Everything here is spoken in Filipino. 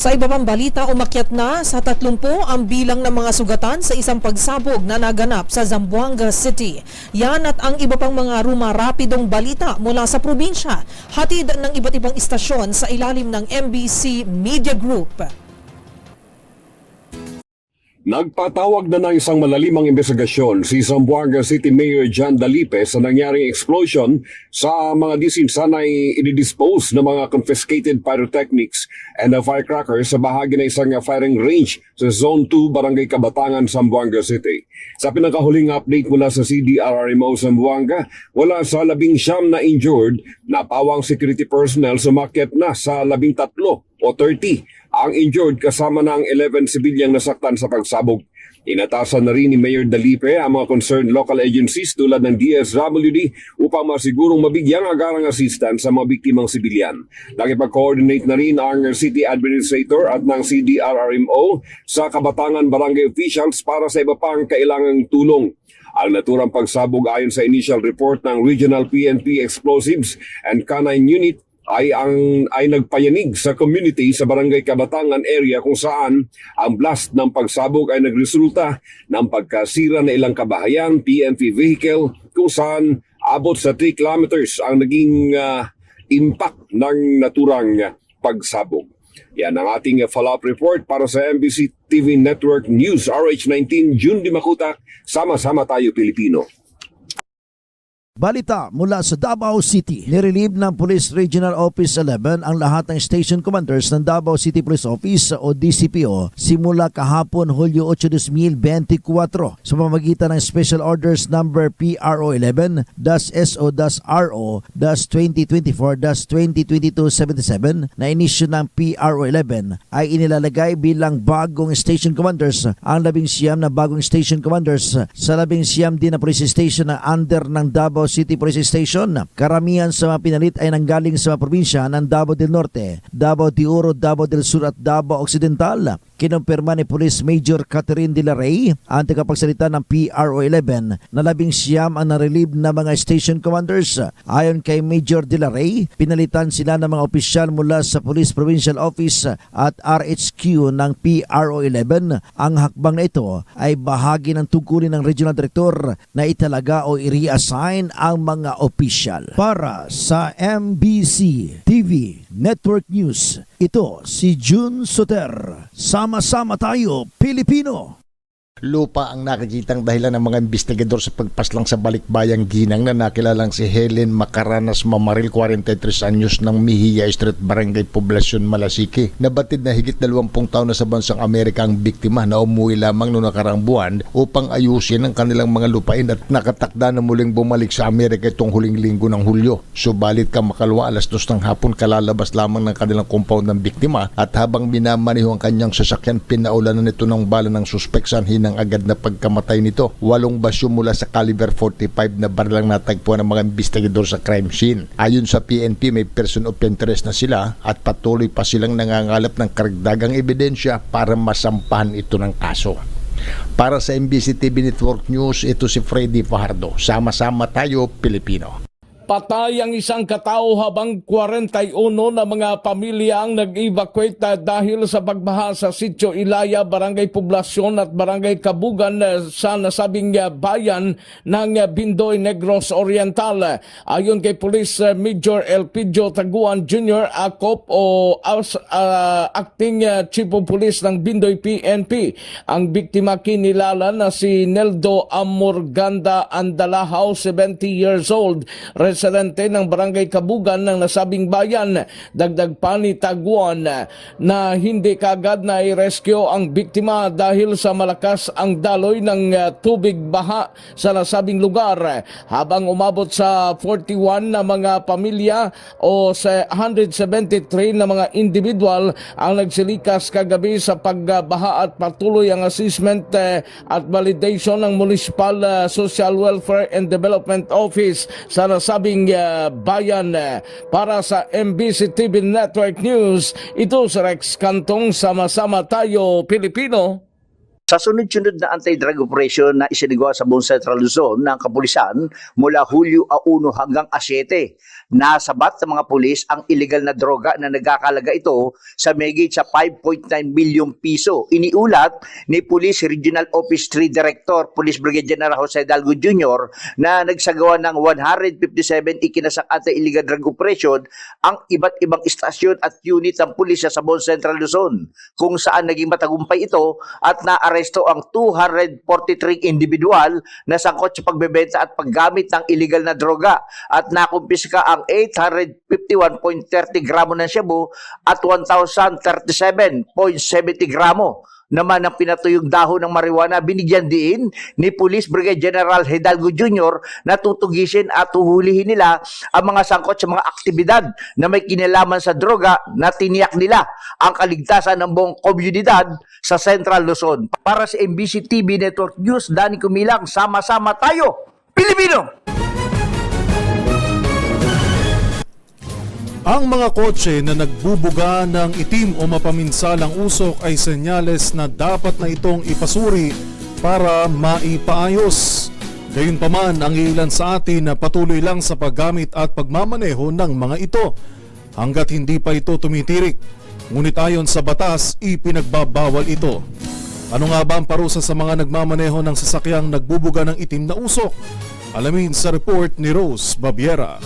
Sa iba pang balita, umakyat na sa 30 ang bilang ng mga sugatan sa isang pagsabog na naganap sa Zamboanga City. Yan at ang iba pang mga rumarapidong balita mula sa probinsya, hatid ng iba't ibang istasyon sa ilalim ng MBC Media Group. Nagpatawag na ng isang malalimang investigasyon si Zamboanga City Mayor John Dalipe sa nangyaring explosion sa mga disinsanay i-dispose ng mga confiscated pyrotechnics and firecrackers sa bahagi ng isang firing range sa Zone 2, Barangay Kabatangan, Zamboanga City. Sa pinakahuling update mula sa CDRRMO Zamboanga, wala sa 19 na injured na pawang security personnel sumakyat na sa 13 o 30 ang injured kasama ng 11 sibilyang nasaktan sa pagsabog. Inatasan na rin ni Mayor Dalipe ang mga concerned local agencies tulad ng DSWD upang masigurong mabigyang agarang assistance sa mga biktimang sibilyan. Nakipag-coordinate na rin ang City Administrator at ng CDRRMO sa Kabatangan Barangay officials para sa iba pang kailangang tulong. Ang naturang pagsabog ayon sa initial report ng Regional PNP Explosives and Canine Unit ay nagpayanig sa community sa Barangay Kabatangan area kung saan ang blast ng pagsabog ay nagresulta ng pagkasira na ilang kabahayan, PNP vehicle kung saan abot sa 3 kilometers ang naging impact ng naturang pagsabog. Yan ang ating follow-up report para sa MBC TV Network News RH19, June Dimakutak. Sama-sama tayo Pilipino. Balita mula sa Davao City. Nirelieve ng Police Regional Office 11 ang lahat ng station commanders ng Davao City Police Office o DCPO simula kahapon Hulyo 8, 2024 sa pamamagitan ng Special Orders Number PRO11-SO-RO-2024-2022-77 na inisyu ng PRO11 ay inilalagay bilang bagong station commanders ang 19 na bagong station commanders sa 19 din na police station na under ng Davao City Police Station. Karamihan sa mga pinalit ay nanggaling sa mga probinsya ng Davao del Norte, Davao de Oro, Davao del Sur at Davao Occidental. Kinumpirma ni Police Major Catherine De La Rey, ang tagapagsalita ng PRO11, na 19 ang na-relieve na mga station commanders. Ayon kay Major De La Rey, pinalitan sila ng mga opisyal mula sa Police Provincial Office at RHQ ng PRO11. Ang hakbang na ito ay bahagi ng tungkulin ng Regional Director na italaga o i-reassign ang mga opisyal. Para sa MBC TV Network News, ito si June Soter. Sama-sama tayo, Pilipino! Lupa ang nakikitang dahilan ng mga investigador sa pagpaslang sa Balikbayang Ginang na nakilalang si Helen Macaranas Mamaril, 43 anyos ng Mejia Street, Barangay Poblacion, Malasiki. Nabatid na higit 20 taon na sa bansang Amerika ang biktima na umuwi lamang noong nakarang buwan upang ayusin ang kanilang mga lupain at nakatakda na muling bumalik sa Amerika itong huling linggo ng Hulyo. Subalit kamakalwa alas 2 ng hapon kalalabas lamang ng kanilang compound ng biktima at habang minamaniho ang kanyang sasakyan, pinaulanan nito ng bala ng suspek sanhin ng agad na pagkamatay nito. 8 basyo mula sa caliber 45 na barilang natagpuan ng mga investigador sa crime scene. Ayon sa PNP, may person of interest na sila at patuloy pa silang nangangalap ng karagdagang ebidensya para masampahan ito ng kaso. Para sa MBC TV Network News, ito si Freddy Fajardo. Sama-sama tayo, Pilipino. Patay ang isang katao habang 41 na mga pamilya ang nag-evacuate dahil sa pagbaha sa Sitio Ilaya, Barangay Poblacion at Barangay Kabugan sa nasabing bayan ng Bindoy Negros Oriental. Ayon kay Police Major Elpidio Taguan Jr. Akop o Acting Chief of Police ng Bindoy PNP, ang biktima kinilala na si Neldo Amorganda Andalahaw, 70 years old, residente ng Barangay Kabugan ng nasabing bayan. Dagdag pa ni Taguan na hindi kaagad na i-rescue ang biktima dahil sa malakas ang daloy ng tubig baha sa nasabing lugar. Habang umabot sa 41 na mga pamilya o sa 173 na mga individual ang nagsilikas kagabi sa pagbaha at patuloy ang assessment at validation ng Municipal Social Welfare and Development Office sa nasabing bayan. Para sa MBC TV Network News, ito si Rex Cantong. Sama-sama tayo, Pilipino. Sa sunod-sunod na anti-drug operation na isinagawa sa buong Central Luzon ng kapulisan mula Hulyo 1 hanggang 7, nasabat ng mga pulis ang illegal na droga na nagkakalaga ito sa mahigit sa 5.9 bilyong piso. Iniulat ni Police Regional Office 3 Director Police Brigadier General Jose Hidalgo Jr. na nagsagawa ng 157 ikinasak anti-illegal drug operation ang iba't ibang istasyon at unit ng pulisya sa buong Central Luzon, kung saan naging matagumpay ito at naaresto ang 243 individual na sangkot sa pagbebenta at paggamit ng illegal na droga at nakumpiska ang 851.30 gramo ng shabu at 1,037.70 gramo naman ang pinatuyong dahon ng marijuana. Binigyan din ni Police Brigadier General Hidalgo Jr. na tutugisin at uhulihin nila ang mga sangkot sa mga aktibidad na may kinalaman sa droga na tiniyak nila ang kaligtasan ng buong komunidad sa Central Luzon. Para sa MBC TV Network News, Danny Kumilang, sama-sama tayo, Pilipino! Ang mga kotse na nagbubuga ng itim o mapaminsalang usok ay senyales na dapat na itong ipasuri para maipaayos. Gayunpaman, ang ilan sa atin na patuloy lang sa paggamit at pagmamaneho ng mga ito hanggat hindi pa ito tumitirik. Ngunit ayon sa batas, ipinagbabawal ito. Ano nga ba ang parusa sa mga nagmamaneho ng sasakyang nagbubuga ng itim na usok? Alamin sa report ni Rose Babiera.